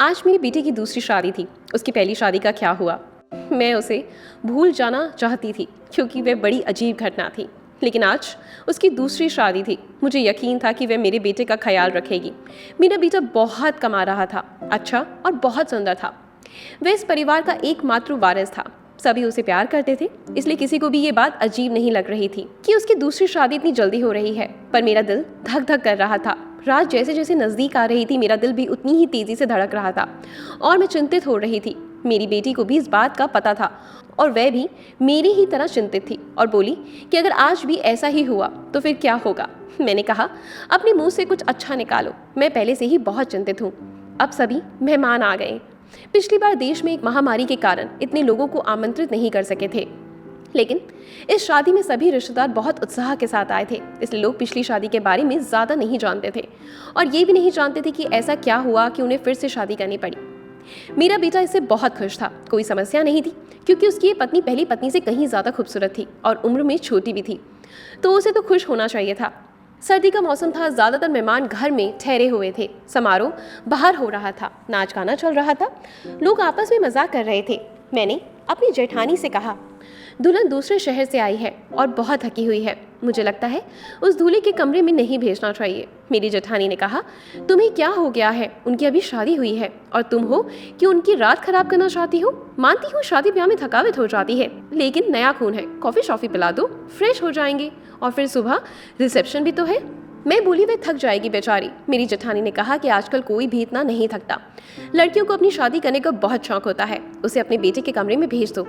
आज मेरी बेटी की दूसरी शादी थी। उसकी पहली शादी का क्या हुआ, मैं उसे भूल जाना चाहती थी क्योंकि वह बड़ी अजीब घटना थी। लेकिन आज उसकी दूसरी शादी थी। मुझे यकीन था कि वह मेरे बेटे का ख्याल रखेगी। मेरा बेटा बहुत कमा रहा था, अच्छा और बहुत सुंदर था। वह इस परिवार का एकमात्र वारिस था। सभी उसे प्यार करते थे, इसलिए किसी को भी ये बात अजीब नहीं लग रही थी कि उसकी दूसरी शादी इतनी जल्दी हो रही है। पर मेरा दिल धक धक कर रहा था। रात जैसे जैसे नज़दीक आ रही थी, मेरा दिल भी उतनी ही तेज़ी से धड़क रहा था और मैं चिंतित हो रही थी। मेरी बेटी को भी इस बात का पता था और वह भी मेरी ही तरह चिंतित थी और बोली कि अगर आज भी ऐसा ही हुआ तो फिर क्या होगा। मैंने कहा, अपने मुंह से कुछ अच्छा निकालो, मैं पहले से ही बहुत चिंतित हूँ। अब सभी मेहमान आ गए। पिछली बार देश में एक महामारी के कारण इतने लोगों को आमंत्रित नहीं कर सके थे, लेकिन इस शादी में सभी रिश्तेदार बहुत उत्साह के साथ आए थे। इसलिए लोग पिछली शादी के बारे में ज़्यादा नहीं जानते थे और ये भी नहीं जानते थे कि ऐसा क्या हुआ कि उन्हें फिर से शादी करनी पड़ी। मेरा बेटा इससे बहुत खुश था। कोई समस्या नहीं थी क्योंकि उसकी ये पत्नी पहली पत्नी से कहीं ज़्यादा खूबसूरत थी और उम्र में छोटी भी थी, तो उसे तो खुश होना चाहिए था। सर्दी का मौसम था, ज़्यादातर मेहमान घर में ठहरे हुए थे। समारोह बाहर हो रहा था, नाच गाना चल रहा था, लोग आपस में मजाक कर रहे थे। मैंने अपनी जेठानी से कहा, दुल्हन दूसरे शहर से आई है और बहुत थकी हुई है, मुझे लगता है उस दूल्हे के कमरे में नहीं भेजना चाहिए। मेरी जेठानी ने कहा, तुम्हें क्या हो गया है, उनकी अभी शादी हुई है और तुम हो कि उनकी रात खराब करना चाहती हो। मानती हूँ शादी ब्याह में थकावट हो जाती है, लेकिन नया खून है, कॉफ़ी शॉफ़ी पिला दो, फ्रेश हो जाएंगे और फिर सुबह रिसेप्शन भी तो है। मैं बोली, वह थक जाएगी बेचारी। मेरी जेठानी ने कहा कि आजकल कोई भी इतना नहीं थकता। लड़कियों को अपनी शादी करने का बहुत शौक होता है, उसे अपने बेटे के कमरे में भेज दो।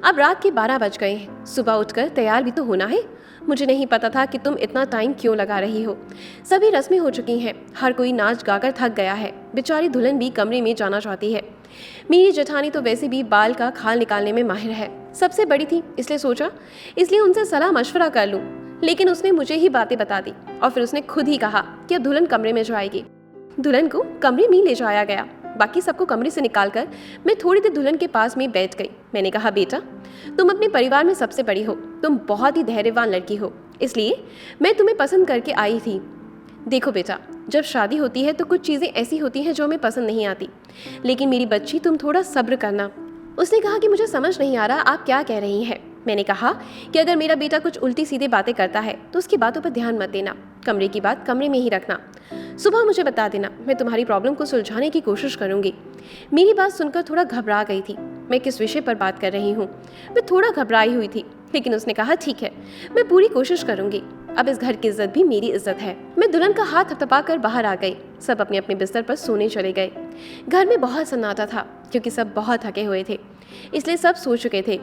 अब रात के 12 बज गए हैं, सुबह उठकर तैयार भी तो होना है। मुझे नहीं पता था कि तुम इतना टाइम क्यों लगा रही हो। सभी रस्में हो चुकी हैं, हर कोई नाच गाकर थक गया है, बेचारी दुल्हन भी कमरे में जाना चाहती है। मेरी जेठानी तो वैसे भी बाल का खाल निकालने में माहिर है, सबसे बड़ी थी, इसलिए सोचा इसलिए उनसे सलाह मशवरा कर लूं। लेकिन उसने मुझे ही बातें बता दी और फिर उसने खुद ही कहा कि अब दुल्हन कमरे में जाएगी। दुल्हन को कमरे में ले जाया गया। बाकी सबको कमरे से निकालकर मैं थोड़ी देर दुल्हन के पास में बैठ गई। मैंने कहा, बेटा तुम अपने परिवार में सबसे बड़ी हो, तुम बहुत ही धैर्यवान लड़की हो, इसलिए मैं तुम्हें पसंद करके आई थी। देखो बेटा, जब शादी होती है तो कुछ चीज़ें ऐसी होती हैं जो हमें पसंद नहीं आती, लेकिन मेरी बच्ची तुम थोड़ा सब्र करना। उसने कहा कि मुझे समझ नहीं आ रहा आप क्या कह रही हैं। मैंने कहा कि अगर मेरा बेटा कुछ उल्टी सीधी बातें करता है तो उसकी बातों पर ध्यान मत देना, कमरे की बात कमरे में ही रखना, सुबह मुझे बता देना, मैं तुम्हारी प्रॉब्लम को सुलझाने की कोशिश करूंगी। मेरी बात सुनकर थोड़ा घबरा गई थी। मैं किस विषय पर बात कर रही हूँ, मैं थोड़ा घबराई हुई थी, लेकिन उसने कहा, ठीक है, मैं पूरी कोशिश करूंगी। अब इस घर की इज्जत भी मेरी इज्जत है। मैं दुल्हन का हाथ थपथपा कर बाहर आ गई। सब अपने अपने बिस्तर पर सोने चले गए। घर में बहुत सन्नाटा था क्योंकि सब बहुत थके हुए थे, इसलिए सब सो चुके थे।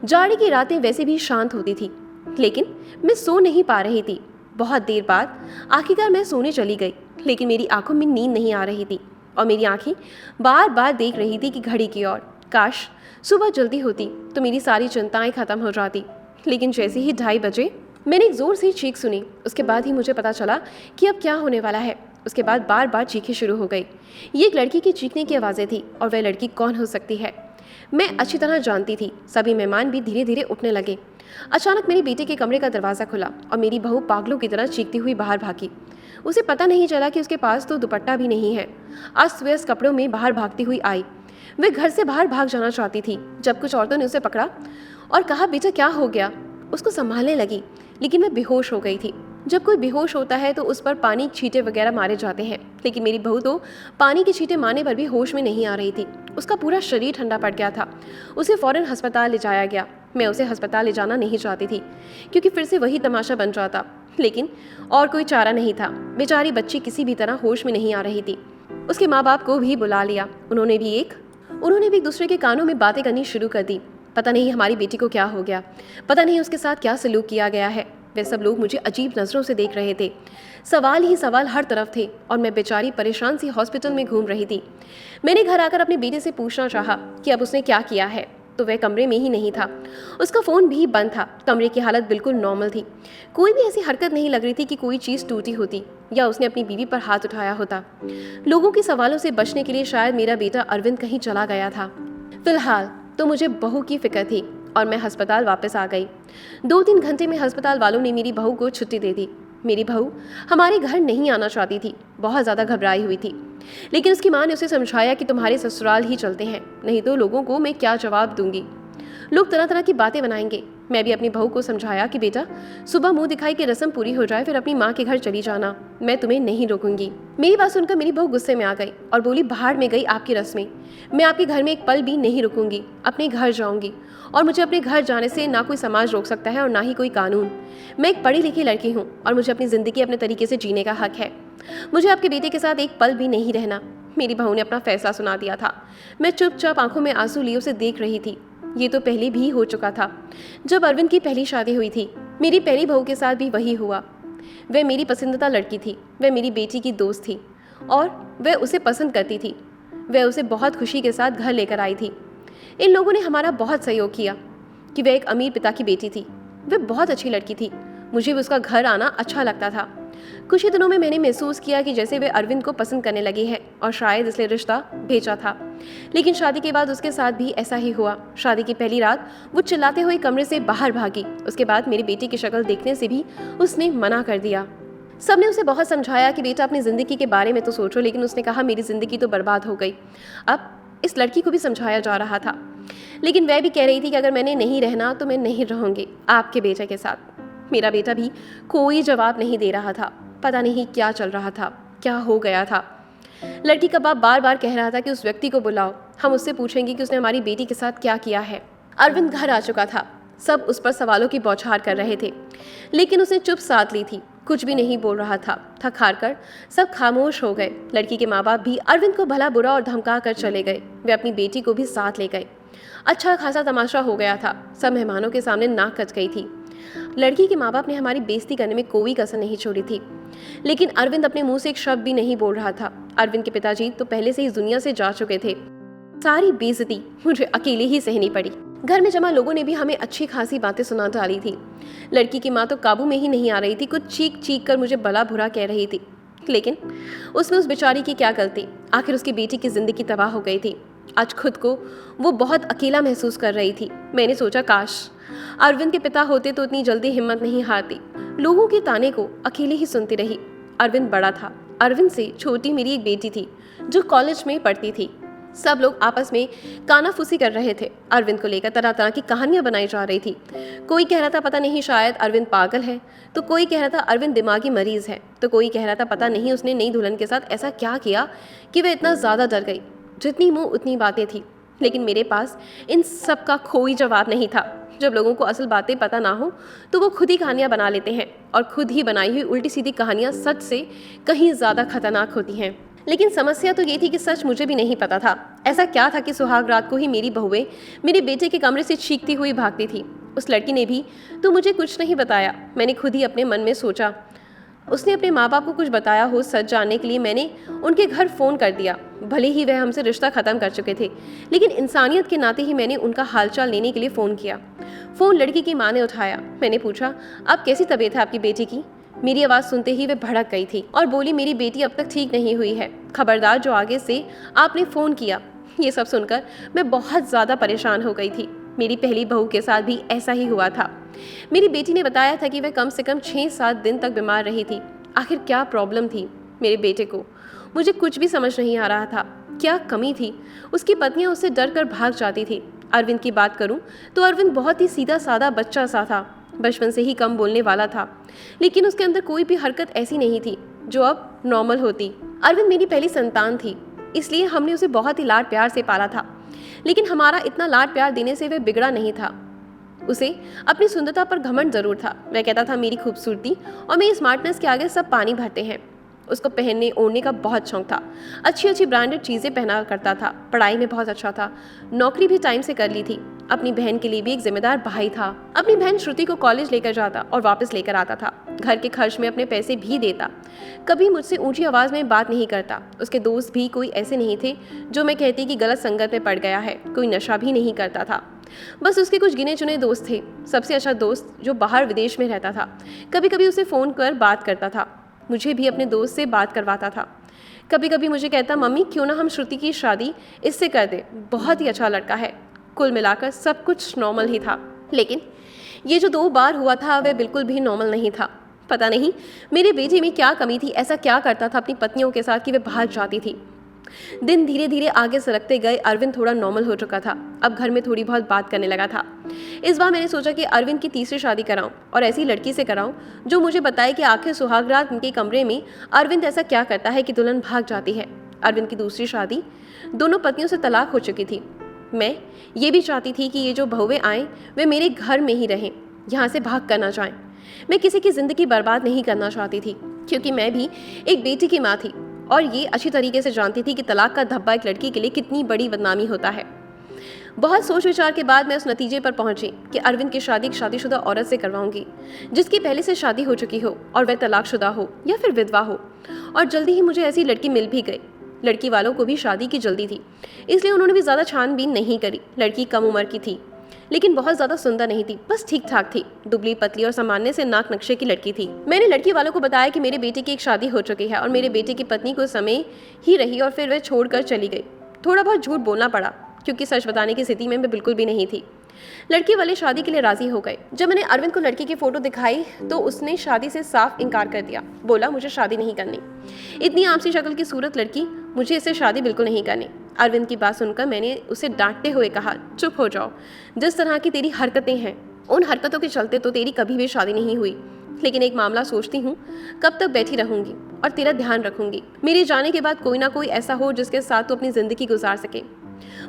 जाड़े की रातें वैसे भी शांत होती थी, लेकिन मैं सो नहीं पा रही थी। बहुत देर बाद आखिरकार मैं सोने चली गई, लेकिन मेरी आंखों में नींद नहीं आ रही थी और मेरी आंखें बार बार देख रही थी कि घड़ी की ओर। काश सुबह जल्दी होती तो मेरी सारी चिंताएं खत्म हो जाती। लेकिन जैसे ही 2:30 बजे मैंने एक जोर से चीख सुनी। उसके बाद ही मुझे पता चला कि अब क्या होने वाला है। उसके बाद बार बार चीखें शुरू हो गई। ये एक लड़की की चीखने की आवाज़ें थी और वह लड़की कौन हो सकती है, मैं अच्छी तरह जानती थी। सभी मेहमान भी धीरे धीरे उठने लगे। अचानक मेरे बेटे के कमरे का दरवाज़ा खुला और मेरी बहू पागलों की तरह चीखती हुई बाहर भागी। उसे पता नहीं चला कि उसके पास तो दुपट्टा भी नहीं है। अस्त व्यस्त कपड़ों में बाहर भागती हुई आई। वह घर से बाहर भाग जाना चाहती थी जब कुछ औरतों ने उसे पकड़ा और कहा, बेटा क्या हो गया। उसको संभालने लगी, लेकिन मैं बेहोश हो गई थी। जब कोई बेहोश होता है तो उस पर पानी छींटे वगैरह मारे जाते हैं, लेकिन मेरी बहू तो पानी के छींटे मारने पर भी होश में नहीं आ रही थी। उसका पूरा शरीर ठंडा पड़ गया था। उसे फौरन अस्पताल ले जाया गया। मैं उसे अस्पताल ले जाना नहीं चाहती थी क्योंकि फिर से वही तमाशा बन जाता, लेकिन और कोई चारा नहीं था। बेचारी बच्ची किसी भी तरह होश में नहीं आ रही थी। उसके माँ बाप को भी बुला लिया। उन्होंने भी एक दूसरे के कानों में बातें करनी शुरू कर दी। पता नहीं हमारी बेटी को क्या हो गया, पता नहीं उसके साथ क्या सलूक किया गया है। वे सब लोग मुझे अजीब नज़रों से देख रहे थे। सवाल ही सवाल हर तरफ थे और मैं बेचारी परेशान सी हॉस्पिटल में घूम रही थी। मैंने घर आकर अपने बेटे से पूछना चाहा कि अब उसने क्या किया है, तो वह कमरे में ही नहीं था। उसका फ़ोन भी बंद था। कमरे की हालत बिल्कुल नॉर्मल थी। कोई भी ऐसी हरकत नहीं लग रही थी कि कोई चीज़ टूटी होती या उसने अपनी बीवी पर हाथ उठाया होता। लोगों के सवालों से बचने के लिए शायद मेरा बेटा अरविंद कहीं चला गया था। फिलहाल तो मुझे बहू की फिक्र थी और मैं अस्पताल वापस आ गई। 2-3 घंटे में अस्पताल वालों ने मेरी बहू को छुट्टी दे दी। मेरी बहू हमारे घर नहीं आना चाहती थी, बहुत ज़्यादा घबराई हुई थी। लेकिन उसकी माँ ने उसे समझाया कि तुम्हारे ससुराल ही चलते हैं, नहीं तो लोगों को मैं क्या जवाब दूंगी। लोग तरह तरह की बातें बनाएंगे। मैं भी अपनी बहू को समझाया कि बेटा, सुबह मुंह दिखाई की रस्म पूरी हो जाए फिर अपनी माँ के घर चली जाना, मैं तुम्हें नहीं रोकूंगी। मेरी बात सुनकर मेरी बहू गुस्से में आ गई और बोली, बाहर में गई आपकी रस्में, मैं आपके घर में एक पल भी नहीं रुकूंगी, अपने घर जाऊंगी। और मुझे अपने घर जाने से ना कोई समाज रोक सकता है और ना ही कोई कानून। मैं एक पढ़ी लिखी लड़की हूँ और मुझे अपनी ज़िंदगी अपने तरीके से जीने का हक है। मुझे आपके बेटे के साथ एक पल भी नहीं रहना। मेरी बहू ने अपना फैसला सुना दिया था। मैं चुपचाप आंखों में आंसू लिए उसे देख रही थी। ये तो पहले भी हो चुका था। जब अरविंद की पहली शादी हुई थी, मेरी पहली बहू के साथ भी वही हुआ। वह मेरी पसंदीदा लड़की थी, वह मेरी बेटी की दोस्त थी और वह उसे पसंद करती थी। वह उसे बहुत खुशी के साथ घर लेकर आई थी। इन लोगों ने हमारा बहुत सहयोग किया कि वह एक अमीर पिता की बेटी थी। वह बहुत अच्छी लड़की थी, मुझे भी उसका घर आना अच्छा लगता था। कुछ ही दिनों में मैंने महसूस किया कि जैसे वे अरविंद को पसंद करने लगे हैं और शायद इसलिए रिश्ता भेजा था। लेकिन शादी के बाद उसके साथ भी ऐसा ही हुआ। शादी की पहली रात वो चिल्लाते हुए कमरे से बाहर भागी। उसके बाद मेरी बेटी की शक्ल देखने से भी उसने मना कर दिया। सबने उसे बहुत समझाया कि बेटा अपनी ज़िंदगी के बारे में तो सोचो, लेकिन उसने कहा मेरी ज़िंदगी तो बर्बाद हो गई। अब इस लड़की को भी समझाया जा रहा था, लेकिन वह भी कह रही थी कि अगर मैंने नहीं रहना तो मैं नहीं रहूँगी आपके बेटे के साथ। मेरा बेटा भी कोई जवाब नहीं दे रहा था। पता नहीं क्या चल रहा था, क्या हो गया था। लड़की का बाप बार बार कह रहा था कि उस व्यक्ति को बुलाओ, हम उससे पूछेंगे कि उसने हमारी बेटी के साथ क्या किया है। अरविंद घर आ चुका था। सब उस पर सवालों की बौछार कर रहे थे, लेकिन उसने चुप साध ली थी, कुछ भी नहीं बोल रहा था। थक हार कर सब खामोश हो गए। लड़की के माँ बाप भी अरविंद को भला बुरा और धमका कर चले गए। वे अपनी बेटी को भी साथ ले गए। अच्छा खासा तमाशा हो गया था। सब मेहमानों के सामने नाक कच गई थी। लड़की के माँ बाप ने हमारी बेइज्जती करने में कोई कसर नहीं छोड़ी थी, लेकिन अरविंद अपने मुंह से एक शब्द भी नहीं बोल रहा था। अरविंद के पिताजी तो पहले से ही इस दुनिया से जा चुके थे। सारी बेइज्जती मुझे अकेले ही सहनी पड़ी। घर में जमा लोगों ने भी हमें अच्छी खासी बातें सुना डाली थी। लड़की की माँ तो काबू में ही नहीं आ रही थी, कुछ चीख चीख कर मुझे भला बुरा कह रही थी। लेकिन उसमें उस बेचारी की क्या गलती? आखिर उसकी बेटी की जिंदगी तबाह हो गई थी। आज खुद को वो बहुत अकेला महसूस कर रही थी। मैंने सोचा काश अरविंद के पिता होते तो इतनी जल्दी हिम्मत नहीं हारती। लोगों के ताने को अकेले ही सुनती रही। अरविंद बड़ा था। अरविंद से छोटी मेरी एक बेटी थी जो कॉलेज में पढ़ती थी। सब लोग आपस में कानाफूसी कर रहे थे। अरविंद को लेकर तरह तरह की कहानियां बनाई जा रही थी। कोई कह रहा था पता नहीं शायद अरविंद पागल है, तो कोई कह रहा था अरविंद दिमागी मरीज है, तो कोई कह रहा था पता नहीं उसने नई दुल्हन के साथ ऐसा क्या किया कि वह इतना ज़्यादा डर गई। जितनी मुंह उतनी बातें थी, लेकिन मेरे पास इन सब का कोई जवाब नहीं था। जब लोगों को असल बातें पता ना हो तो वो खुद ही कहानियाँ बना लेते हैं, और खुद ही बनाई हुई उल्टी सीधी कहानियाँ सच से कहीं ज़्यादा खतरनाक होती हैं। लेकिन समस्या तो ये थी कि सच मुझे भी नहीं पता था। ऐसा क्या था कि सुहाग रात को ही मेरी बहुएं मेरे बेटे के कमरे से चीखती हुई भागती थी। उस लड़की ने भी तो मुझे कुछ नहीं बताया। मैंने खुद ही अपने मन में सोचा उसने अपने माँ बाप को कुछ बताया हो। सच जानने के लिए मैंने उनके घर फ़ोन कर दिया। भले ही वह हमसे रिश्ता ख़त्म कर चुके थे, लेकिन इंसानियत के नाते ही मैंने उनका हालचाल लेने के लिए फ़ोन किया। फ़ोन लड़की की माँ ने उठाया। मैंने पूछा अब कैसी तबीयत है आपकी बेटी की? मेरी आवाज़ सुनते ही वह भड़क गई थी और बोली मेरी बेटी अब तक ठीक नहीं हुई है, खबरदार जो आगे से आपने फ़ोन किया। ये सब सुनकर मैं बहुत ज़्यादा परेशान हो गई थी। मेरी पहली बहू के साथ भी ऐसा ही हुआ था। मेरी बेटी ने बताया था कि वह कम से कम 6-7 दिन तक बीमार रही थी। आखिर क्या प्रॉब्लम थी मेरे बेटे को? मुझे कुछ भी समझ नहीं आ रहा था। क्या कमी थी? उसकी पत्नियां उससे डर कर भाग जाती थी। अरविंद की बात करूं तो अरविंद बहुत ही सीधा साधा बच्चा सा था। बचपन से ही कम बोलने वाला था, लेकिन उसके अंदर कोई भी हरकत ऐसी नहीं थी जो अब नॉर्मल होती। अरविंद मेरी पहली संतान थी, इसलिए हमने उसे बहुत ही लाड प्यार से पाला था। लेकिन हमारा इतना लाड प्यार देने से वह बिगड़ा नहीं था। उसे अपनी सुंदरता पर घमंड जरूर था। वह कहता था मेरी खूबसूरती और मेरी स्मार्टनेस के आगे सब पानी भरते हैं। उसको पहनने ओढ़ने का बहुत शौक था। अच्छी अच्छी ब्रांडेड चीज़ें पहना करता था। पढ़ाई में बहुत अच्छा था। नौकरी भी टाइम से कर ली थी। अपनी बहन के लिए भी एक जिम्मेदार भाई था। अपनी बहन श्रुति को कॉलेज लेकर जाता और वापस लेकर आता था। घर के खर्च में अपने पैसे भी देता। कभी मुझसे ऊंची आवाज़ में बात नहीं करता। उसके दोस्त भी कोई ऐसे नहीं थे जो मैं कहती कि गलत संगत में पड़ गया है। कोई नशा भी नहीं करता था। बस उसके कुछ गिने चुने दोस्त थे। सबसे अच्छा दोस्त जो बाहर विदेश में रहता था। कभी कभी उसे फ़ोन कर बात करता था। मुझे भी अपने दोस्त से बात करवाता था। कभी कभी मुझे कहता मम्मी क्यों ना हम श्रुति की शादी इससे कर दें, बहुत ही अच्छा लड़का है। कुल मिलाकर सब कुछ नॉर्मल ही था। लेकिन ये जो 2 बार हुआ था वह बिल्कुल भी नॉर्मल नहीं था। पता नहीं मेरे बेटे में क्या कमी थी। ऐसा क्या करता था अपनी पत्नियों के साथ कि वह भाग जाती थी। दिन धीरे धीरे आगे सरकते गए। अरविंद थोड़ा नॉर्मल हो चुका था, अब घर में थोड़ी बहुत बात करने लगा था। इस बार मैंने सोचा कि अरविंद की तीसरी शादी कराऊं और ऐसी लड़की से कराऊं जो मुझे बताए कि आखिर सुहागरात उनके कमरे में अरविंद ऐसा क्या करता है कि दुल्हन भाग जाती है। अरविंद की दूसरी शादी, दोनों पत्नियों से तलाक हो चुकी थी। मैं ये भी चाहती थी कि ये जो बहुएं आएँ वे मेरे घर में ही रहें, यहाँ से भाग कर ना जाएं। मैं किसी की ज़िंदगी बर्बाद नहीं करना चाहती थी, क्योंकि मैं भी एक बेटी की माँ थी और ये अच्छी तरीके से जानती थी कि तलाक का धब्बा एक लड़की के लिए कितनी बड़ी बदनामी होता है। बहुत सोच विचार के बाद मैं उस नतीजे पर पहुंची कि अरविंद की शादी एक शादीशुदा औरत से करवाऊंगी, जिसकी पहले से शादी हो चुकी हो और वह तलाकशुदा हो या फिर विधवा हो। और जल्दी ही मुझे ऐसी लड़की मिल भी गई। लड़की वालों को भी शादी की जल्दी थी, इसलिए उन्होंने भी ज़्यादा छानबीन नहीं करी। लड़की कम उम्र की थी, लेकिन बहुत ज़्यादा सुंदर नहीं थी, बस ठीक ठाक थी। दुबली पतली और सामान्य से नाक नक्शे की लड़की थी। मैंने लड़की वालों को बताया कि मेरे बेटे की एक शादी हो चुकी है और मेरे बेटे की पत्नी कुछ समय ही रही और फिर वह छोड़कर चली गई। थोड़ा बहुत झूठ बोलना पड़ा, क्योंकि सच बताने की स्थिति में मैं बिल्कुल भी नहीं थी। लड़की वाले शादी के लिए राजी हो गए। जब मैंने अरविंद को लड़की की फोटो दिखाई तो उसने शादी से साफ इनकार कर दिया। बोला मुझे शादी नहीं करनी, इतनी आमसी शक्ल की सूरत लड़की, मुझे इससे शादी बिल्कुल नहीं करनी। अरविंद की बात सुनकर मैंने उसे डांटते हुए कहा, चुप हो जाओ, जिस तरह की तेरी हरकतें हैं उन हरकतों के चलते तो तेरी कभी भी शादी नहीं हुई। लेकिन एक मामला सोचती हूँ, कब तक बैठी रहूंगी और तेरा ध्यान रखूंगी। मेरे जाने के बाद कोई ना कोई ऐसा हो जिसके साथ तू अपनी जिंदगी गुजार सके।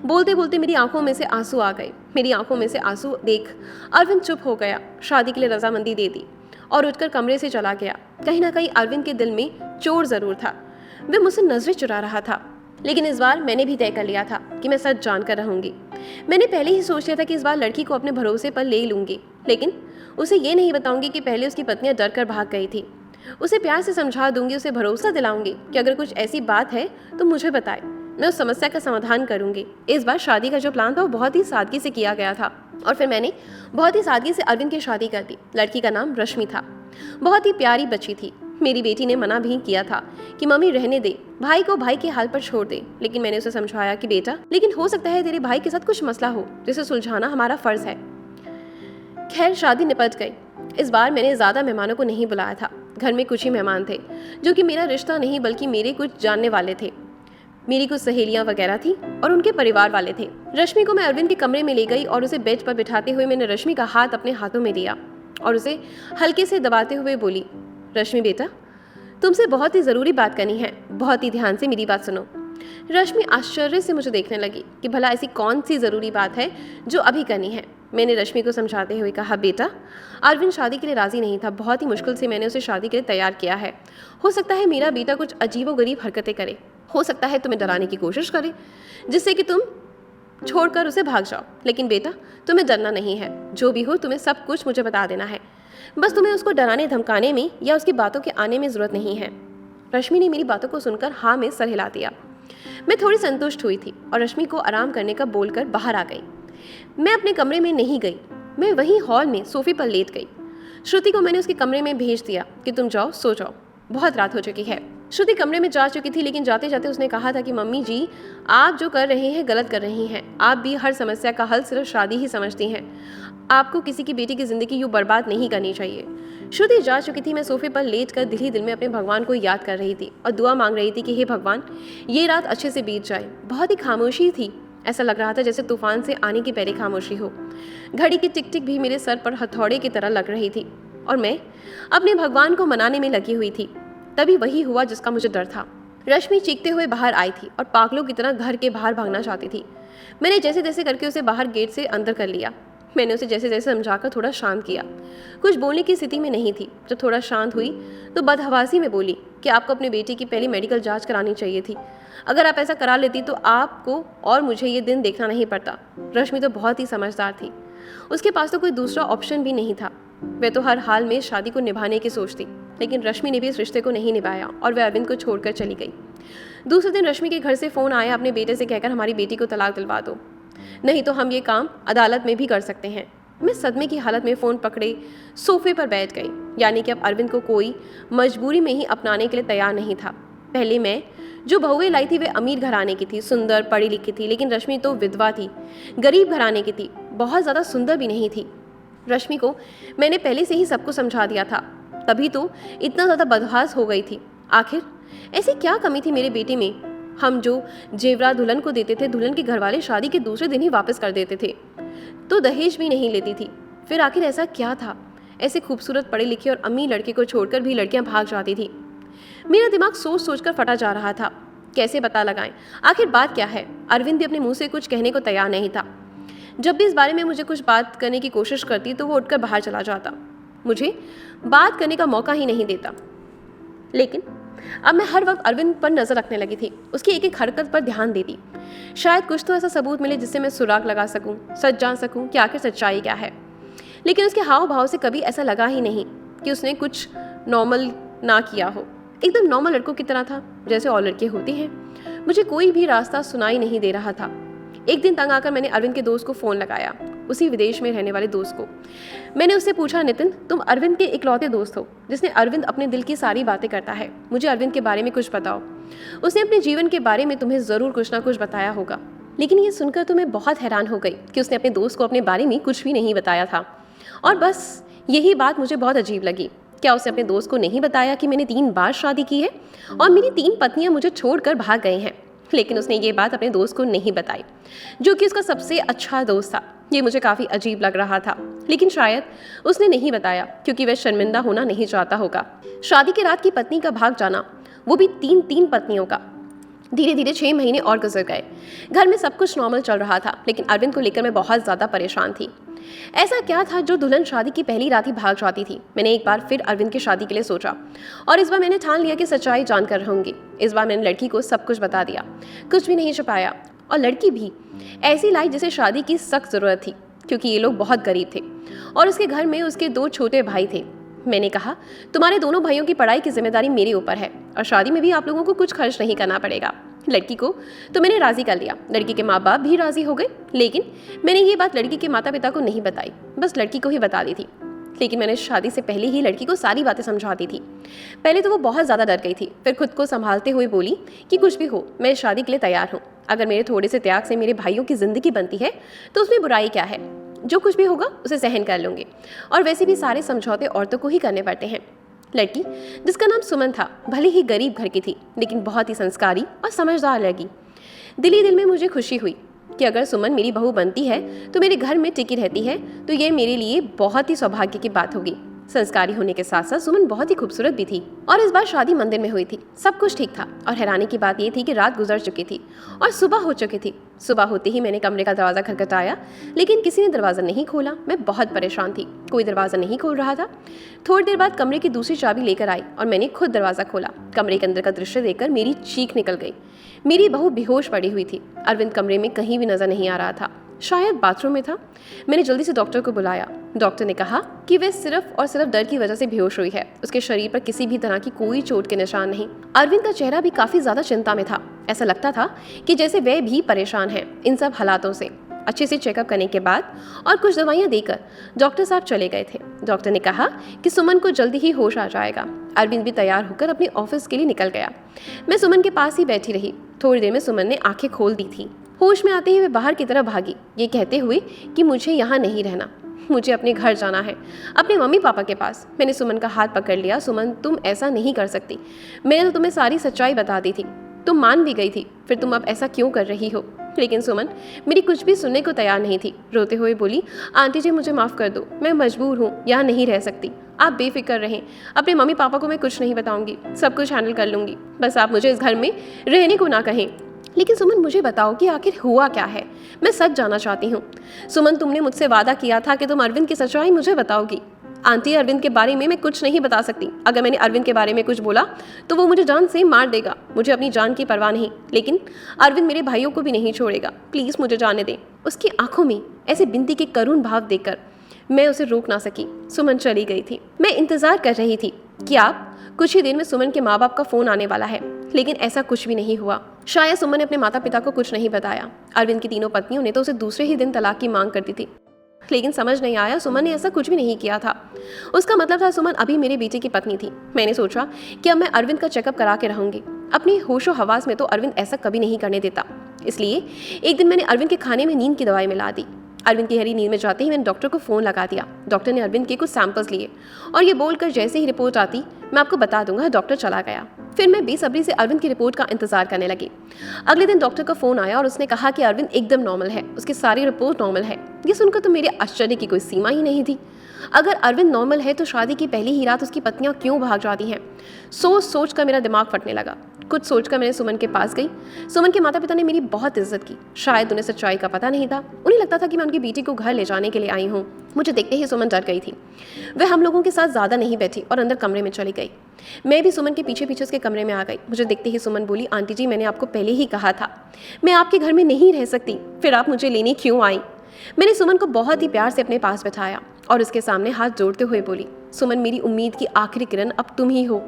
बोलते बोलते मेरी आंखों में से आंसू आ गए। मेरी आंखों में से आंसू देख अरविंद चुप हो गया, शादी के लिए रजामंदी दे दी और उठकर कमरे से चला गया। कहीं ना कहीं अरविंद के दिल में चोर जरूर था, वह मुझसे नजरें चुरा रहा था। लेकिन इस बार मैंने भी तय कर लिया था कि मैं सच जानकर रहूंगी। मैंने पहले ही सोच लिया था कि इस बार लड़की को अपने भरोसे पर ले लूंगी, लेकिन उसे ये नहीं बताऊंगी कि पहले उसकी पत्नियां डर कर भाग गई थी। उसे प्यार से समझा दूंगी, उसे भरोसा दिलाऊंगी कि अगर कुछ ऐसी बात है तो मुझे बताए, मैं उस समस्या का समाधान करूंगी। इस बार शादी का जो प्लान था वो बहुत ही सादगी से किया गया था और फिर मैंने बहुत ही सादगी से अरविंद की शादी कर दी। लड़की का नाम रश्मि था, बहुत ही प्यारी बच्ची थी। मेरी बेटी ने मना भी किया था कि मम्मी रहने दे, भाई को भाई के हाल पर छोड़ दे, लेकिन मैंने उसे समझाया कि बेटा, लेकिन हो सकता है तेरे भाई के साथ कुछ मसला हो जिसे सुलझाना हमारा फर्ज है। खैर शादी निपट गई। इस बार मैंने ज़्यादा मेहमानों को नहीं बुलाया था। घर में कुछ ही मेहमान थे जो कि मेरा रिश्ता नहीं बल्कि मेरे कुछ जानने वाले थे। मेरी कुछ सहेलियां वगैरह थी और उनके परिवार वाले थे। रश्मि को मैं अरविंद के कमरे में ले गई और उसे बेड पर बिठाते हुए मैंने रश्मि का हाथ अपने हाथों में लिया और उसे हल्के से दबाते हुए बोली, रश्मि बेटा, तुमसे बहुत ही ज़रूरी बात करनी है, बहुत ही ध्यान से मेरी बात सुनो। रश्मि आश्चर्य से मुझे देखने लगी कि भला ऐसी कौन सी ज़रूरी बात है जो अभी करनी है। मैंने रश्मि को समझाते हुए कहा, बेटा, अरविंद शादी के लिए राज़ी नहीं था। बहुत ही मुश्किल से मैंने उसे शादी के लिए तैयार किया है। हो सकता है मेरा बेटा कुछ अजीबोगरीब हरकतें करे, हो सकता है तुम्हें डराने की कोशिश करे जिससे कि तुम छोड़कर उसे भाग जाओ, लेकिन बेटा तुम्हें डरना नहीं है। जो भी हो तुम्हें सब कुछ मुझे बता देना है, बस तुम्हें उसको डराने धमकाने में या उसकी बातों के आने में ज़रूरत नहीं है। रश्मि ने मेरी बातों को सुनकर हाँ में सर हिला दिया। मैं थोड़ी संतुष्ट हुई थी और रश्मि को आराम करने का बोलकर बाहर आ गई। मैं अपने कमरे में नहीं गई, मैं वहीं हॉल में सोफे पर लेट गई। श्रुति को मैंने उसके कमरे में भेज दिया कि तुम जाओ सो जाओ, बहुत रात हो चुकी है। श्रुति कमरे में जा चुकी थी, लेकिन जाते जाते उसने कहा था कि मम्मी जी, आप जो कर रहे हैं गलत कर रही हैं। आप भी हर समस्या का हल सिर्फ शादी ही समझती हैं। आपको किसी की बेटी की ज़िंदगी यूँ बर्बाद नहीं करनी चाहिए। श्रुति जा चुकी थी। मैं सोफे पर लेट कर दिल ही दिल में अपने भगवान को याद कर रही थी और दुआ मांग रही थी कि हे भगवान, ये रात अच्छे से बीत जाए। बहुत ही खामोशी थी, ऐसा लग रहा था जैसे तूफान से आने की पहले खामोशी हो। घड़ी की टिक टिक भी मेरे सर पर हथौड़े की तरह लग रही थी और मैं अपने भगवान को मनाने में लगी हुई थी। तभी वही हुआ जिसका मुझे डर था। रश्मि चीखते हुए बाहर आई थी और पागलों की तरह घर के बाहर भागना चाहती थी। मैंने जैसे तैसे करके उसे बाहर गेट से अंदर कर लिया। मैंने उसे जैसे जैसे समझाकर थोड़ा शांत किया। कुछ बोलने की स्थिति में नहीं थी। जब थोड़ा शांत हुई तो बदहवासी में बोली कि आपको अपने बेटे की पहली मेडिकल जांच करानी चाहिए थी। अगर आप ऐसा करा लेती तो आपको और मुझे ये दिन देखना नहीं पड़ता। रश्मि तो बहुत ही समझदार थी, उसके पास तो कोई दूसरा ऑप्शन भी नहीं था। वह तो हर हाल में शादी को निभाने की सोचती, लेकिन रश्मि ने भी इस रिश्ते को नहीं निभाया और वह अरविंद को छोड़कर चली गई। दूसरे दिन रश्मि के घर से फ़ोन आया अपने बेटे से कहकर हमारी बेटी को तलाक दिलवा दो, नहीं तो हम ये काम अदालत में भी कर सकते हैं। मैं सदमे की हालत में फ़ोन पकड़े सोफे पर बैठ गई। यानी कि अब अरविंद को कोई मजबूरी में ही अपनाने के लिए तैयार नहीं था। पहले मैं जो बहुएं लाई थी वे अमीर घराने की थी, सुंदर पढ़ी लिखी थी, लेकिन रश्मि तो विधवा थी, गरीब घराने की थी, बहुत ज़्यादा सुंदर भी नहीं थी। रश्मि को मैंने पहले से ही सब कुछ समझा दिया था, तभी तो इतना ज़्यादा बदहास हो गई थी। आखिर ऐसी क्या कमी थी मेरे बेटे में हम जो जेवरात दुल्हन को देते थे, दुल्हन के घर वाले शादी के दूसरे दिन ही वापस कर देते थे, तो दहेज भी नहीं लेती थी। फिर आखिर ऐसा क्या था? ऐसे खूबसूरत पढ़े लिखे और अमीर लड़के को छोड़कर भी लड़कियां भाग जाती थी। मेरा दिमाग सोच सोच कर फटा जा रहा था। कैसे पता लगाएं आखिर बात क्या है? अरविंद भी अपने मुंह से कुछ कहने को तैयार नहीं था। जब भी इस बारे में मुझे कुछ बात करने की कोशिश करती तो वो उठकर बाहर चला जाता, मुझे बात करने का मौका ही नहीं देता। लेकिन अब मैं हर वक्त अरविंद पर नज़र रखने लगी थी, उसकी एक एक हरकत पर ध्यान देती। शायद कुछ तो ऐसा सबूत मिले जिससे मैं सुराग लगा सकूं, सच जान सकूं कि आखिर सच्चाई क्या है। लेकिन उसके हाव भाव से कभी ऐसा लगा ही नहीं कि उसने कुछ नॉर्मल ना किया हो। एकदम नॉर्मल लड़कों की तरह था, जैसे और लड़के होते हैं। मुझे कोई भी रास्ता सुनाई नहीं दे रहा था। एक दिन तंग आकर मैंने अरविंद के दोस्त को फ़ोन लगाया, उसी विदेश में रहने वाले दोस्त को। मैंने उससे पूछा, नितिन, तुम अरविंद के इकलौते दोस्त हो जिसने अरविंद अपने दिल की सारी बातें करता है, मुझे अरविंद के बारे में कुछ बताओ। उसने अपने जीवन के बारे में तुम्हें ज़रूर कुछ ना कुछ बताया होगा। लेकिन ये सुनकर तो मैं बहुत हैरान हो गई कि उसने अपने दोस्त को अपने बारे में कुछ भी नहीं बताया था। और बस यही बात मुझे बहुत अजीब लगी। क्या उसने अपने दोस्त को नहीं बताया कि मैंने 3 बार शादी की है और मेरी 3 पत्नियां मुझे छोड़कर भाग गए हैं? लेकिन उसने ये बात अपने दोस्त को नहीं बताई, जो कि उसका सबसे अच्छा दोस्त था। ये मुझे काफ़ी अजीब लग रहा था, लेकिन शायद उसने नहीं बताया क्योंकि वह शर्मिंदा होना नहीं चाहता होगा। शादी के रात की पत्नी का भाग जाना, वो भी 3 पत्नियों का। धीरे धीरे 6 महीने और गुजर गए। घर में सब कुछ नॉर्मल चल रहा था, लेकिन अरविंद को लेकर मैं बहुत ज़्यादा परेशान थी। ऐसा क्या था जो दुल्हन शादी की पहली रात ही भाग जाती थी? मैंने एक बार फिर अरविंद की शादी के लिए सोचा और इस बार मैंने ठान लिया कि सच्चाई जानकर रहूंगी। इस बार मैंने लड़की को सब कुछ बता दिया, कुछ भी नहीं छुपाया। और लड़की भी ऐसी लाई जिसे शादी की सख्त ज़रूरत थी, क्योंकि ये लोग बहुत गरीब थे और उसके घर में उसके 2 छोटे भाई थे। मैंने कहा, तुम्हारे दोनों भाइयों की पढ़ाई की जिम्मेदारी मेरे ऊपर है और शादी में भी आप लोगों को कुछ खर्च नहीं करना पड़ेगा। लड़की को तो मैंने राज़ी कर लिया, लड़की के माँ बाप भी राज़ी हो गए। लेकिन मैंने ये बात लड़की के माता पिता को नहीं बताई, बस लड़की को ही बता दी थी। लेकिन मैंने शादी से पहले ही लड़की को सारी बातें समझा दी थी। पहले तो वो बहुत ज़्यादा डर गई थी, फिर खुद को संभालते हुए बोली कि कुछ भी हो, मैं शादी के लिए तैयार हूँ। अगर मेरे थोड़े से त्याग से मेरे भाइयों की ज़िंदगी बनती है तो उसमें बुराई क्या है? जो कुछ भी होगा उसे सहन कर लूँगी। और वैसे भी सारे समझौते औरतों को ही करने पड़ते हैं। लड़की, जिसका नाम सुमन था, भले ही गरीब घर की थी, लेकिन बहुत ही संस्कारी और समझदार लगी। दिल ही दिल में मुझे खुशी हुई कि अगर सुमन मेरी बहू बनती है तो मेरे घर में टिकी रहती है तो ये मेरे लिए बहुत ही सौभाग्य की बात होगी। संस्कारी होने के साथ साथ सुमन बहुत ही खूबसूरत भी थी। और इस बार शादी मंदिर में हुई थी, सब कुछ ठीक था। और हैरानी की बात यह थी कि रात गुजर चुकी थी और सुबह हो चुकी थी। सुबह होते ही मैंने कमरे का दरवाज़ा खटखटाया, लेकिन किसी ने दरवाज़ा नहीं खोला। मैं बहुत परेशान थी, कोई दरवाज़ा नहीं खोल रहा था। थोड़ी देर बाद कमरे की दूसरी चाबी लेकर आई और मैंने खुद दरवाज़ा खोला। कमरे के अंदर का दृश्य देखकर मेरी चीख निकल गई। मेरी बहू बेहोश पड़ी हुई थी। अरविंद कमरे में कहीं भी नजर नहीं आ रहा था, शायद बाथरूम में था। मैंने जल्दी से डॉक्टर को बुलाया। डॉक्टर ने कहा कि वह सिर्फ और सिर्फ डर की वजह से बेहोश हुई है, उसके शरीर पर किसी भी तरह की कोई चोट के निशान नहीं। अरविंद का चेहरा भी काफ़ी ज़्यादा चिंता में था। ऐसा लगता था कि जैसे वह भी परेशान है इन सब हालातों से। अच्छे से चेकअप करने के बाद और कुछ दवाइयाँ देकर डॉक्टर साहब चले गए थे। डॉक्टर ने कहा कि सुमन को जल्दी ही होश आ जाएगा। अरविंद भी तैयार होकर अपने ऑफिस के लिए निकल गया। मैं सुमन के पास ही बैठी रही। थोड़ी देर में सुमन ने आंखें खोल दी थी। होश में आते ही वे बाहर की तरफ भागी, ये कहते हुए कि मुझे यहाँ नहीं रहना, मुझे अपने घर जाना है, अपने मम्मी पापा के पास। मैंने सुमन का हाथ पकड़ लिया। सुमन, तुम ऐसा नहीं कर सकती। मैंने तो तुम्हें सारी सच्चाई बता दी थी, तुम मान भी गई थी, फिर तुम अब ऐसा क्यों कर रही हो? लेकिन सुमन मेरी कुछ भी सुनने को तैयार नहीं थी। रोते हुए बोली, आंटी जी मुझे माफ़ कर दो, मैं मजबूर हूँ, यहाँ नहीं रह सकती। आप बेफिक्र रहें, अपने मम्मी पापा को मैं कुछ नहीं बताऊंगी, सब कुछ हैंडल कर लूँगी। बस आप मुझे इस घर में रहने को ना कहें। लेकिन सुमन मुझे बताओ कि आखिर हुआ क्या है, मैं सच जानना चाहती हूँ। सुमन तुमने मुझसे वादा किया था कि तुम अरविंद की सच्चाई मुझे बताओगी। आंटी, अरविंद के बारे में मैं कुछ नहीं बता सकती। अगर मैंने अरविंद के बारे में कुछ बोला तो वो मुझे जान से मार देगा। मुझे अपनी जान की परवाह नहीं, लेकिन अरविंद मेरे भाइयों को भी नहीं छोड़ेगा। प्लीज़ मुझे जाने दें। उसकी आंखों में ऐसे बिनती के करुण भाव देखकर मैं उसे रोक ना सकी। सुमन चली गई थी। मैं इंतज़ार कर रही थी कि आप कुछ ही देर में सुमन के माँ बाप का फ़ोन आने वाला है, लेकिन ऐसा कुछ भी नहीं हुआ। शायद सुमन ने अपने माता पिता को कुछ नहीं बताया। अरविंद की 3 पत्नियों ने तो उसे दूसरे ही दिन तलाक की मांग करती थी, लेकिन समझ नहीं आया सुमन ने ऐसा कुछ भी नहीं किया था। उसका मतलब था सुमन अभी मेरे बेटे की पत्नी थी। मैंने सोचा कि अब मैं अरविंद का चेकअप करा के रहूंगी। अपने होशो हवास में तो अरविंद ऐसा कभी नहीं करने देता। इसलिए एक दिन मैंने अरविंद के खाने में नींद की दवाई मिला दी। अरविंद की गहरी नींद में जाते ही मैंने डॉक्टर को फ़ोन लगा दिया। डॉक्टर ने अरविंद के कुछ सैंपल्स लिए और ये बोलकर जैसे ही रिपोर्ट आती मैं आपको बता दूंगा, डॉक्टर चला गया। फिर मैं बेसब्री से अरविंद की रिपोर्ट का इंतजार करने लगी। अगले दिन डॉक्टर का फोन आया और उसने कहा कि अरविंद एकदम नॉर्मल है, उसकी सारी रिपोर्ट नॉर्मल है। ये सुनकर तो मेरे आश्चर्य की कोई सीमा ही नहीं थी। अगर अरविंद नॉर्मल है तो शादी की पहली ही रात उसकी पत्नियां क्यों भाग जाती हैं? सोच सोच कर मेरा दिमाग फटने लगा। कुछ सोचकर मैंने सुमन के पास गई। सुमन के माता पिता ने मेरी बहुत इज्जत की। शायद उन्हें सच्चाई का पता नहीं था। उन्हें लगता था कि मैं उनकी बेटी को घर ले जाने के लिए आई हूँ। मुझे देखते ही सुमन डर गई थी। वह हम लोगों के साथ ज़्यादा नहीं बैठी और अंदर कमरे में चली गई। मैं भी सुमन के पीछे पीछे उसके कमरे में आ गई। मुझे देखते ही सुमन बोली, आंटी जी, मैंने आपको पहले ही कहा था मैं आपके घर में नहीं रह सकती, फिर आप मुझे लेने क्यों आई? मैंने सुमन को बहुत ही प्यार से अपने पास बैठाया और उसके सामने हाथ जोड़ते हुए बोली, सुमन, मेरी उम्मीद की आखिरी किरण अब तुम ही हो।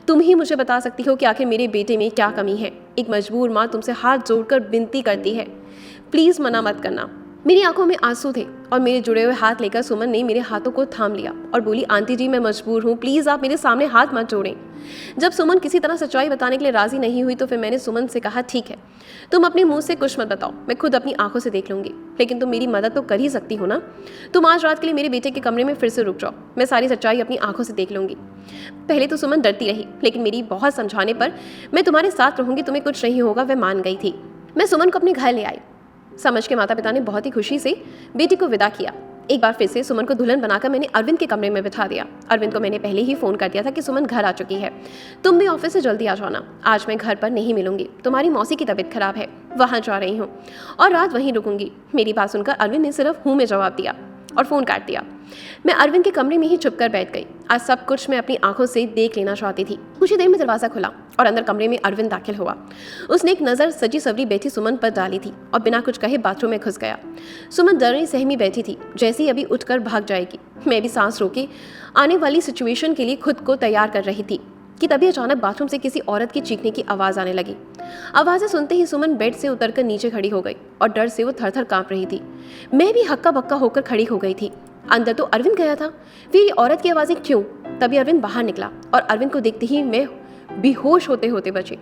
तुम ही मुझे बता सकती हो कि आखिर मेरे बेटे में क्या कमी है। एक मजबूर माँ तुमसे हाथ जोड़कर विनती करती है, प्लीज़ मना मत करना। मेरी आंखों में आंसू थे और मेरे जुड़े हुए हाथ लेकर सुमन ने मेरे हाथों को थाम लिया और बोली, आंटी जी, मैं मजबूर हूँ, प्लीज़ आप मेरे सामने हाथ मत जोड़ें। जब सुमन किसी तरह सच्चाई बताने के लिए राजी नहीं हुई तो फिर मैंने सुमन से कहा, ठीक है, तुम अपने मुंह से कुछ मत बताओ, मैं खुद अपनी आंखों से देख लूंगी, लेकिन तुम मेरी मदद तो कर ही सकती हो ना। तुम आज रात के लिए मेरे बेटे के कमरे में फिर से रुक जाओ, मैं सारी सच्चाई अपनी आंखों से देख लूंगी। पहले तो सुमन डरती रही, लेकिन मेरी बहुत समझाने पर मैं तुम्हारे साथ रहूंगी, तुम्हें कुछ नहीं होगा, वह मान गई थी। मैं सुमन को अपने घर ले आई। समझ के माता पिता ने बहुत ही खुशी से बेटी को विदा किया। एक बार फिर से सुमन को दुल्हन बनाकर मैंने अरविंद के कमरे में बिठा दिया। अरविंद को मैंने पहले ही फ़ोन कर दिया था कि सुमन घर आ चुकी है, तुम भी ऑफिस से जल्दी आ जाना, आज मैं घर पर नहीं मिलूंगी, तुम्हारी मौसी की तबीयत खराब है, वहाँ जा रही हूँ और रात वहीं रुकूंगी। मेरी बात सुनकर अरविंद ने सिर्फ हूँ में जवाब दिया और फ़ोन काट दिया। मैं अरविंद के कमरे में ही छुप कर बैठ गई। आज सब कुछ मैं अपनी आंखों से देख लेना चाहती थी। कुछ ही देर में दरवाज़ा खुला और अंदर कमरे में अरविंद दाखिल हुआ। उसने एक नज़र सजी सवरी बैठी सुमन पर डाली थी और बिना कुछ कहे बाथरूम में घुस गया। सुमन डरी सहमी बैठी थी, जैसे ही अभी उठकर भाग जाएगी। मैं भी सांस रोके आने वाली सिचुएशन के लिए खुद को तैयार कर रही थी कि तभी अचानक बाथरूम से किसी औरत की चीखने की आवाज़ आने लगी। आवाज़ें सुनते ही सुमन बेड से उतरकर नीचे खड़ी हो गई और डर से वो थर थर काँप रही थी। मैं भी हक्का बक्का होकर खड़ी हो गई थी। अंदर तो अरविंद गया था, फिर ये औरत की आवाज़ें क्यों? तभी अरविंद बाहर निकला और अरविंद को देखते ही मैं बेहोश होते होते बची।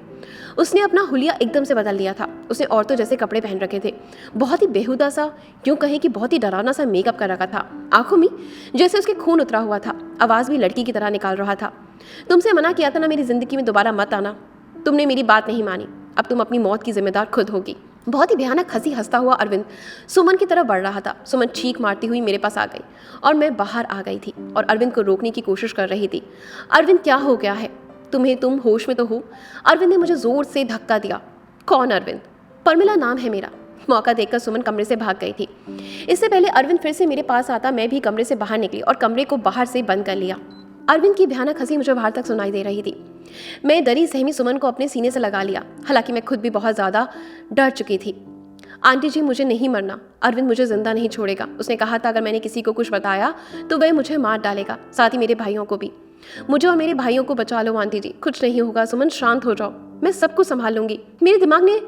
उसने अपना हुलिया एकदम से बदल लिया था। उसने औरतों जैसे कपड़े पहन रखे थे, बहुत ही बेहुदा सा, यूँ कहें कि बहुत ही डरावना सा मेकअप कर रखा था। आंखों में जैसे उसके खून उतरा हुआ था। आवाज़ भी लड़की की तरह निकाल रहा था। तुमसे मना किया था ना मेरी ज़िंदगी में दोबारा मत आना, तुमने मेरी बात नहीं मानी, अब तुम अपनी मौत की जिम्मेदार खुद होगी। बहुत ही भयानक हंसी हंसता हुआ अरविंद सुमन की तरफ बढ़ रहा था। सुमन चीख मारती हुई मेरे पास आ गई और मैं बाहर आ गई थी और अरविंद को रोकने की कोशिश कर रही थी। अरविंद, क्या हो गया है तुम्हें? तुम होश में तो हो? अरविंद ने मुझे जोर से धक्का दिया। कौन अरविंद? परमिला नाम है मेरा। मौका देखकर सुमन कमरे से भाग गई थी। इससे पहले अरविंद फिर से मेरे पास आता, मैं भी कमरे से बाहर निकली और कमरे को बाहर से बंद कर लिया। अरविंद की भयानक हंसी मुझे बाहर तक सुनाई दे रही थी। मैं डरी सहमी सुमन को अपने सीने से लगा लिया, हालांकि मैं खुद भी बहुत ज़्यादा डर चुकी थी। आंटी जी, मुझे नहीं मरना, अरविंद मुझे जिंदा नहीं छोड़ेगा। उसने कहा था अगर मैंने किसी को कुछ बताया तो वह मुझे मार डालेगा, साथ ही मेरे भाइयों को भी। मुझे और मेरे भाइयों को बचा लो आंटी जी, कुछ नहीं होगा। सुमन, शांत हो जाओ, मैं सब कुछ संभाल लूंगी। मेरे दिमाग ने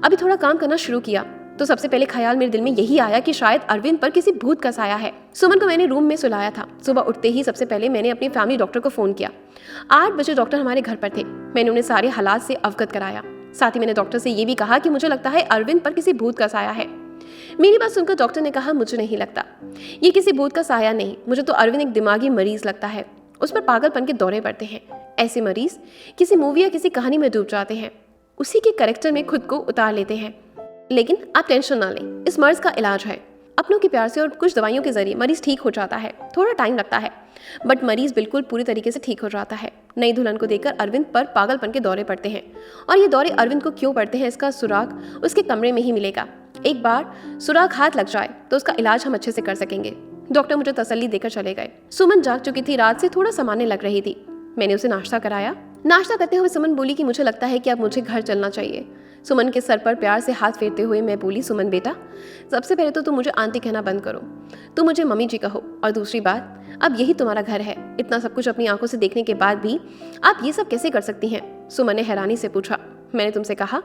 अभी थोड़ा काम करना शुरू किया तो सबसे पहले ख्याल मेरे दिल में यही आया कि शायद अरविंद पर किसी भूत का साया है। सुमन को मैंने रूम में सुलाया था। सुबह उठते ही सबसे पहले मैंने अपने फैमिली डॉक्टर को फ़ोन किया। 8 बजे डॉक्टर हमारे घर पर थे। मैंने उन्हें सारे हालात से अवगत कराया। साथ ही मैंने डॉक्टर से ये भी कहा कि मुझे लगता है अरविंद पर किसी भूत का साया है। मेरी बात सुनकर डॉक्टर ने कहा, मुझे नहीं लगता, ये किसी भूत का साया नहीं, मुझे तो अरविंद एक दिमागी मरीज लगता है, उस पर पागलपन के दौरे पड़ते हैं। ऐसे मरीज किसी मूवी या किसी कहानी में डूब जाते हैं, उसी के कैरेक्टर में खुद को उतार लेते हैं। लेकिन आप टेंशन ना लें, इस मर्ज का इलाज है। अपनों के प्यार से और कुछ दवाइयों के जरिए मरीज ठीक हो जाता है। थोड़ा टाइम लगता है बट मरीज बिल्कुल पूरी तरीके से ठीक हो जाता है। नई दुल्हन को देखकर अरविंद पर पागलपन के दौरे पड़ते हैं और ये दौरे अरविंद को क्यों पड़ते हैं इसका सुराग उसके कमरे में ही मिलेगा। एक बार सुराग हाथ लग जाए तो उसका इलाज हम अच्छे से कर सकेंगे। डॉक्टर मुझे तसल्ली देकर चले गए। सुमन जाग चुकी थी, रात से थोड़ा सामान्य लग रही थी। मैंने उसे नाश्ता कराया। नाश्ता करते हुए सुमन बोली कि मुझे लगता है कि अब मुझे घर चलना चाहिए। सुमन के सर पर प्यार से हाथ फेरते हुए मैं बोली, सुमन बेटा, सबसे पहले तो तुम मुझे आंटी कहना बंद करो, तुम मुझे मम्मी जी कहो। और दूसरी बात, अब यही तुम्हारा घर है। इतना सब कुछ अपनी आंखों से देखने के बाद भी आप ये सब कैसे कर सकती हैं? सुमन ने हैरानी से पूछा। मैंने तुमसे कहा,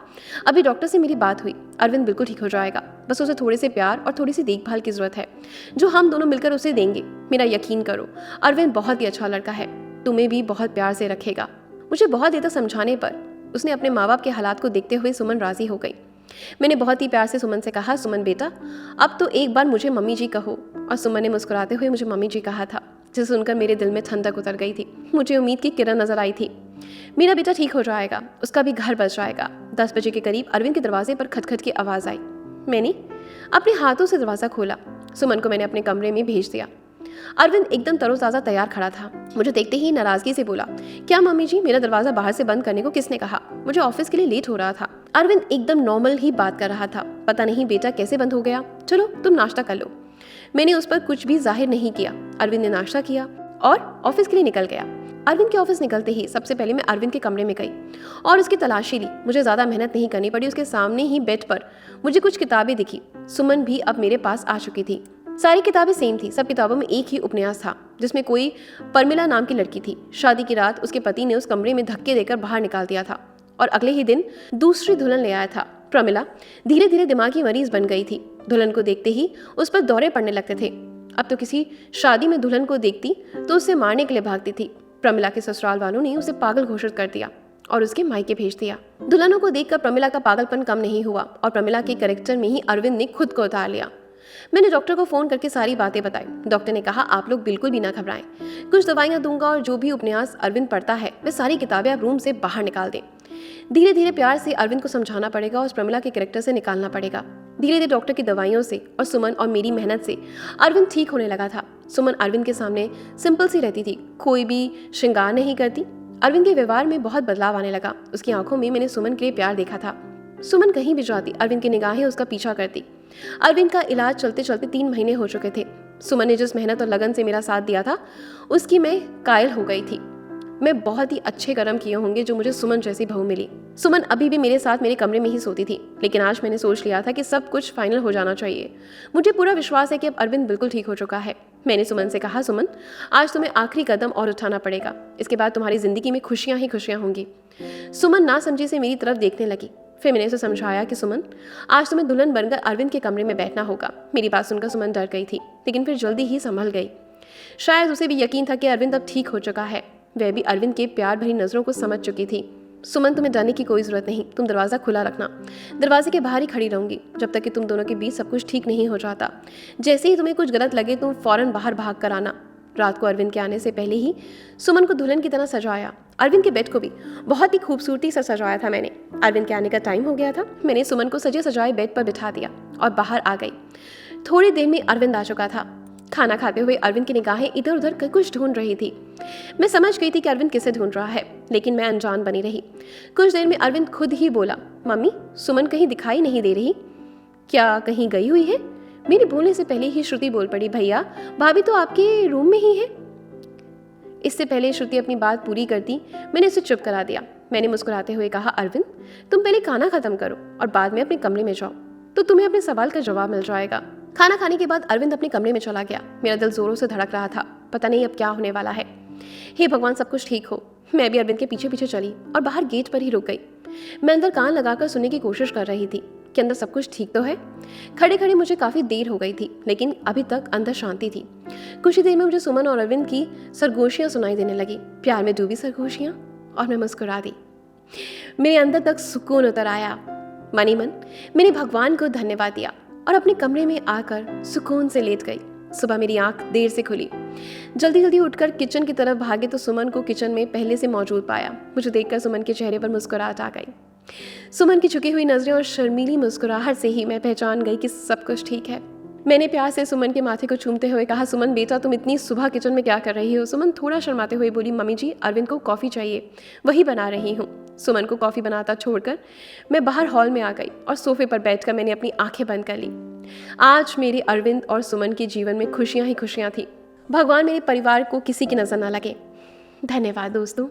अभी डॉक्टर से मेरी बात हुई, अरविंद बिल्कुल ठीक हो जाएगा, बस उसे थोड़े से प्यार और थोड़ी सी देखभाल की जरूरत है जो हम दोनों मिलकर उसे देंगे। मेरा यकीन करो, अरविंद बहुत ही अच्छा लड़का है, तुम्हें भी बहुत प्यार से रखेगा। मुझे बहुत देर तक समझाने पर उसने अपने माँ बाप के हालात को देखते हुए सुमन राजी हो गई। मैंने बहुत ही प्यार से सुमन से कहा, सुमन बेटा, अब तो एक बार मुझे मम्मी जी कहो। और सुमन ने मुस्कुराते हुए मुझे मम्मी जी कहा था, जिसे सुनकर मेरे दिल में ठंडक उतर गई थी। मुझे उम्मीद की किरण नजर आई थी। मेरा बेटा ठीक हो जाएगा, उसका भी घर बच जाएगा। 10 बजे के करीब अरविंद के दरवाजे पर खटखट की आवाज़ आई। मैंने अपने हाथों से दरवाज़ा खोला। सुमन को मैंने अपने कमरे में भेज दिया। अरविंद एकदम तरोताज़ा तैयार खड़ा था। मुझे देखते ही नाराज़गी से बोला, क्या मम्मी जी, मेरा दरवाज़ा बाहर से बंद करने को किसने कहा? मुझे ऑफिस के लिए लेट हो रहा था। अरविंद एकदम नॉर्मल ही बात कर रहा था। पता नहीं बेटा कैसे बंद हो गया। चलो तुम नाश्ता कर लो। मैंने उस पर कुछ भी जाहिर नहीं किया। अरविंद ने नाश्ता किया और ऑफिस के लिए निकल गया। अरविंद के ऑफिस निकलते ही सबसे पहले मैं अरविंद के कमरे में गई और उसकी तलाशी ली। मुझे ज़्यादा मेहनत नहीं करनी पड़ी। उसके सामने ही बेड पर मुझे कुछ किताबें दिखी। सुमन भी अब मेरे पास आ चुकी थी। सारी किताबें सेम थी। सब किताबों में एक ही उपन्यास था जिसमें कोई परमिला नाम की लड़की थी। शादी की रात उसके पति ने उस कमरे में धक्के देकर बाहर निकाल दिया था और अगले ही दिन दूसरी दुल्हन ले आया था। प्रमिला धीरे धीरे दिमागी मरीज बन गई थी। दुल्हन को देखते ही उस पर दौरे पड़ने लगते थे। अब तो किसी शादी में दुल्हन को देखती तो उसे मारने के लिए भागती थी। प्रमिला के ससुराल वालों ने उसे पागल घोषित कर दिया और उसके मायके भेज दिया। दुल्हनों को देखकर प्रमिला का पागलपन कम नहीं हुआ और प्रमिला के कैरेक्टर में ही अरविंद ने खुद को उतार लिया। मैंने डॉक्टर को फ़ोन करके सारी बातें बताई। डॉक्टर ने कहा, आप लोग बिल्कुल भी ना घबराएं, कुछ दवाइयाँ दूंगा और जो भी उपन्यास अरविंद पढ़ता है वे सारी किताबें आप रूम से बाहर निकाल दें। धीरे धीरे प्यार से अरविंद को समझाना पड़ेगा और उस प्रमिला के कैरेक्टर से निकालना पड़ेगा। धीरे धीरे डॉक्टर की दवाइयों से और सुमन और मेरी मेहनत से अरविंद ठीक होने लगा था। सुमन अरविंद के सामने सिंपल सी रहती थी, कोई भी श्रृंगार नहीं करती। अरविंद के व्यवहार में बहुत बदलाव आने लगा। उसकी आंखों में मैंने सुमन के लिए प्यार देखा था। सुमन कहीं भी जाती, अरविंद की निगाहें उसका पीछा करती। अरविंद का इलाज चलते चलते 3 महीने हो चुके थे। सुमन ने जिस मेहनत और लगन से मेरा साथ दिया था उसकी मैं कायल हो गई थी। मैं बहुत ही अच्छे कर्म किए होंगे जो मुझे सुमन जैसी बहू मिली। सुमन अभी भी मेरे साथ मेरे कमरे में ही सोती थी, लेकिन आज मैंने सोच लिया था कि सब कुछ फाइनल हो जाना चाहिए। मुझे पूरा विश्वास है कि अब अरविंद बिल्कुल ठीक हो चुका है। मैंने सुमन से कहा, सुमन आज तुम्हें आखिरी कदम और उठाना पड़ेगा, इसके बाद तुम्हारी जिंदगी में खुशियां ही खुशियां होंगी। सुमन ना समझी से मेरी तरफ देखने लगी। फिर मैंने उसे समझाया कि सुमन आज तुम्हें दुल्हन बनकर अरविंद के कमरे में बैठना होगा। मेरी बात सुनकर सुमन डर गई थी, लेकिन फिर जल्दी ही संभल गई। शायद उसे भी यकीन था कि अरविंद अब ठीक हो चुका है। वह भी अरविंद के प्यार भरी नजरों को समझ चुकी थी। सुमन, तुम्हें डरने की कोई जरूरत नहीं, तुम दरवाज़ा खुला रखना। दरवाजे के बाहर ही खड़ी रहूंगी जब तक कि तुम दोनों के बीच सब कुछ ठीक नहीं हो जाता। जैसे ही तुम्हें कुछ गलत लगे तुम फौरन बाहर भाग कर आना। रात को अरविंद के आने से पहले ही सुमन को दुल्हन की तरह सजाया। अरविंद के बेड को भी बहुत ही खूबसूरती से सजाया था मैंने। अरविंद के आने का टाइम हो गया था। मैंने सुमन को सजे सजाए बेड पर बिठा दिया और बाहर आ गई। थोड़ी देर में अरविंद आ चुका था। खाना खाते हुए अरविंद की निगाहें इधर उधर कुछ ढूंढ रही थी। मैं समझ गई थी कि अरविंद किसे ढूंढ रहा है, लेकिन मैं अनजान बनी रही। कुछ देर में अरविंद खुद ही बोला, मम्मी सुमन कहीं दिखाई नहीं दे रही, क्या कहीं गई हुई है? मेरे बोलने से पहले ही श्रुति बोल पड़ी, भैया भाभी तो आपके रूम में ही है। इससे पहले श्रुति अपनी बात पूरी करती मैंने उसे चुप करा दिया। मैंने मुस्कुराते हुए कहा, अरविंद तुम पहले खाना खत्म करो और बाद में अपने कमरे में जाओ, तो तुम्हें अपने सवाल का जवाब मिल जाएगा। खाना खाने के बाद अरविंद अपने कमरे में चला गया। मेरा दिल जोरों से धड़क रहा था, पता नहीं अब क्या होने वाला है। हे भगवान, सब कुछ ठीक हो। मैं भी अरविंद के पीछे पीछे चली और बाहर गेट पर ही रुक गई। मैं अंदर कान लगाकर सुनने की कोशिश कर रही थी कि अंदर सब कुछ ठीक तो है। खड़े खड़े मुझे काफ़ी देर हो गई थी, लेकिन अभी तक अंदर शांति थी। कुछ ही देर में मुझे सुमन और अरविंद की सरगोशियाँ सुनाई देने लगी, प्यार में डूबी सरगोशियाँ, और मैं मुस्कुरा दी। मेरे अंदर तक सुकून उतर आया। मनी मन मैंने भगवान को धन्यवाद दिया और अपने कमरे में आकर सुकून से लेट गई। सुबह मेरी आंख देर से खुली। जल्दी जल्दी उठकर किचन की तरफ भागे तो सुमन को किचन में पहले से मौजूद पाया। मुझे देखकर सुमन के चेहरे पर मुस्कुराहट आ गई। सुमन की झुकी हुई नजरें और शर्मीली मुस्कुराहट से ही मैं पहचान गई कि सब कुछ ठीक है। मैंने प्यार से सुमन के माथे को चूमते हुए कहा, सुमन बेटा तुम इतनी सुबह किचन में क्या कर रही हो? सुमन थोड़ा शर्माते हुए बोली, मम्मी जी अरविंद को कॉफ़ी चाहिए, वही बना रही हूँ। सुमन को कॉफ़ी बनाता छोड़कर मैं बाहर हॉल में आ गई और सोफे पर बैठकर मैंने अपनी आंखें बंद कर ली। आज मेरे अरविंद और सुमन के जीवन में खुशियाँ ही खुशियाँ थी। भगवान मेरे परिवार को किसी की नज़र ना लगे। धन्यवाद दोस्तों।